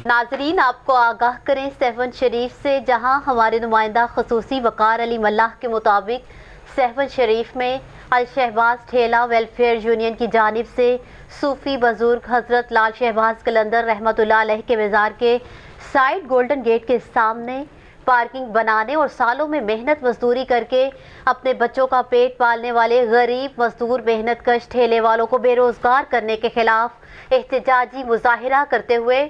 नाजरीन, आपको आगाह करें सहवन शरीफ से, जहां हमारे नुमाइंदा खसूसी वकार अली मल्लाह के मुताबिक सहवन शरीफ में अल शहबाज ठेला वेलफेयर यूनियन की जानिब से सूफी बुजुर्ग हजरत लाल शहबाज कलंदर रहमतुल्लाह अलैह के मज़ार के साइड गोल्डन गेट के सामने पार्किंग बनाने और सालों में मेहनत मजदूरी करके अपने बच्चों का पेट पालने वाले गरीब मजदूर मेहनत कश ठेले वालों को बेरोजगार करने के खिलाफ एहतजाजी मुजाहिरा करते हुए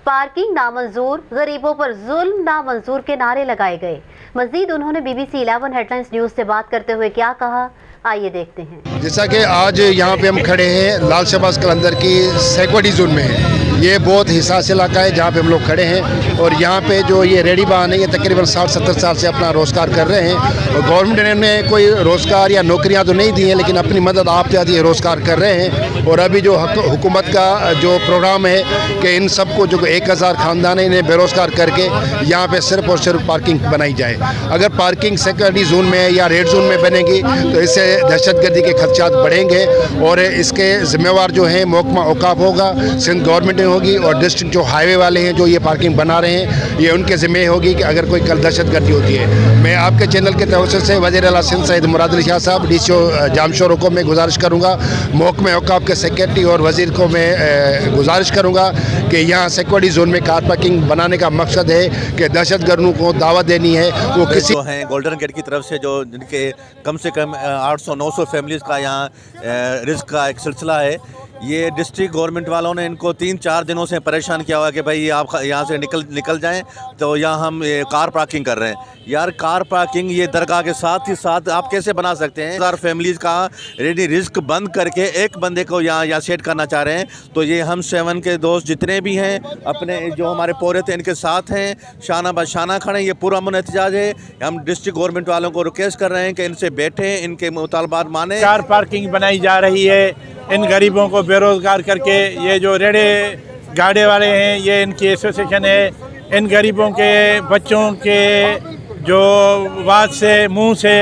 पार्किंग नामंजूर, गरीबों पर जुल्म नामंजूर के नारे लगाए गए। मजीद उन्होंने BBC 11 हेडलाइंस न्यूज़ से बात करते हुए क्या कहा, आइए देखते हैं। जैसा कि आज यहाँ पे हम खड़े हैं लाल शहबाज कलंदर की सेक्वाडी जोन में है। ये बहुत हिसास इलाका है जहाँ पे हम लोग खड़े हैं और यहाँ पे जो ये रेडी बान है ये तकरीबन 60-70 साल से अपना रोज़गार कर रहे हैं और गवर्नमेंट ने कोई रोज़गार या नौकरियाँ तो नहीं दी हैं, लेकिन अपनी मदद आप जाती है रोज़गार कर रहे हैं। और अभी जो हुकूमत का जो प्रोग्राम है कि इन सबको जो 1000 ख़ानदान है इन्हें बेरोज़गार करके यहाँ पे सिर्फ और सिर्फ पार्किंग बनाई जाए। अगर पार्किंग सेक्रेटरी जोन में या रेड जोन में बनेगी तो इससे दहशतगर्दी के खदशात बढ़ेंगे और इसके ज़िम्मेवार जो हैं महकमा औकाफ होगा, सिंध गवर्नमेंट होगी और डिस्ट्रिक्ट जो हाईवे वाले हैं जो ये पार्किंग बना रहे हैं ये उनके ज़िम्मे होगी कि अगर कोई कल दहशतगर्दी होती है। मैं आपके चैनल के तवज्जो से वज़ीर आला सिंध सैयद मुराद अली शाह साहब DCO जामशोरों को मैं गुजारिश करूँगा, महकमा औकाफ के सेक्रेटरी और वज़ीर को मैं गुजारिश करूँगा कि यहाँ सेक्वाडी जोन में कार पार्किंग बनाने का मकसद है कि दहशतगर्दों को दावत देनी है। वो किसी जो हैं गोल्डन गेट की तरफ से जो जिनके कम से कम 800-900 फैमिलीज़ का यहाँ रिस्क का एक सिलसिला है, ये डिस्ट्रिक्ट गवर्नमेंट वालों ने इनको 3-4 दिनों से परेशान किया हुआ कि भाई आप यहाँ से निकल जाएं, तो यहाँ हम कार पार्किंग कर रहे हैं। यार कार पार्किंग ये दरगाह के साथ ही साथ आप कैसे बना सकते हैं? 1000 फैमिलीज़ का रेडी रिस्क बंद करके एक बंदे को यहाँ सेट करना चाह रहे हैं। तो ये हम सेवन के दोस्त जितने भी हैं अपने जो हमारे पोरे थे इनके साथ हैं, शाना बशाना खड़े। ये पूरा अमन एहतजाज है। हम डिस्ट्रिक्ट गवर्नमेंट वालों को रिक्वेस्ट कर रहे हैं कि इनसे बैठें, इनके मुतालबात माने। कार पार्किंग बनाई जा रही है इन गरीबों को बेरोज़गार करके। ये जो रेड़े गाड़े वाले हैं ये इनकी एसोसिएशन है। इन गरीबों के बच्चों के जो बात से मुंह से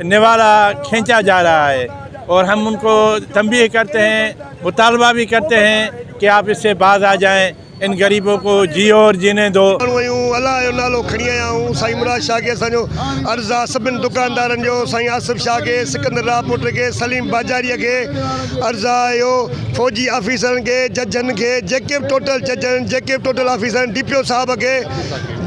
निवाला खींचा जा रहा है और हम उनको तंबीह करते हैं, मुतालबा भी करते हैं कि आप इससे बाज आ जाएं, इन गरीबों को जियो और जीने दो। अल्लाह जो नालो खणी आया हूँ साईं मुराद शाह के असो अर्ज़ा सभिनी दुकानदारनि जो, साईं आसिफ शाह के, सिकंदर रापुट के, सलीम बाजारीअ के अर्ज़ा आयो, फौजी ऑफिसरनि के, जजनि के, जेके टोटल जजनि, जेके टोटल ऑफिसरनि, DPO साहब के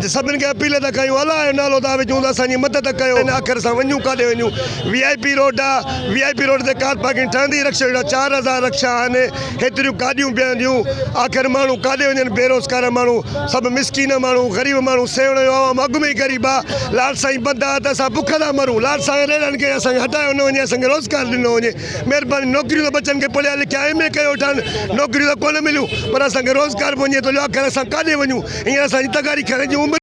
सभिनी खे अपील था कयूं, अल्लाह जो नालो तव्हां विझूं त असांजी मदद कयो। आख़िर असां वञूं काॾे वञूं? VIP रोड आहे, VIP रोड ते कार पार्किंग ठहंदी, रक्षा 4000 रक्षा आहिनि, हेतिरियूं गाॾियूं बीहंदियूं। आख़िर माण्हू काॾे वञनि? बेरोज़गार माण्हू, सभु मिसकीन माण्हू, ग़रीब माण्हू, सेवण जो आवाम अॻु में ई ग़रीब आहे। लाल साईं बंदि आहे त असां बुख था मरूं। लाल साईं रेड़नि खे असांखे हटायो न वञे, असांखे रोज़गार ॾिनो वञे। महिरबानी, नौकरियूं त बचनि खे पढ़िया लिखिया MA कयो वठनि, नौकरियूं त कोन मिलियूं, पर असांखे रोज़गार वञे थो। आख़िर असां काॾे वञूं? हींअर असांजी तगारी खणण जी उमिरि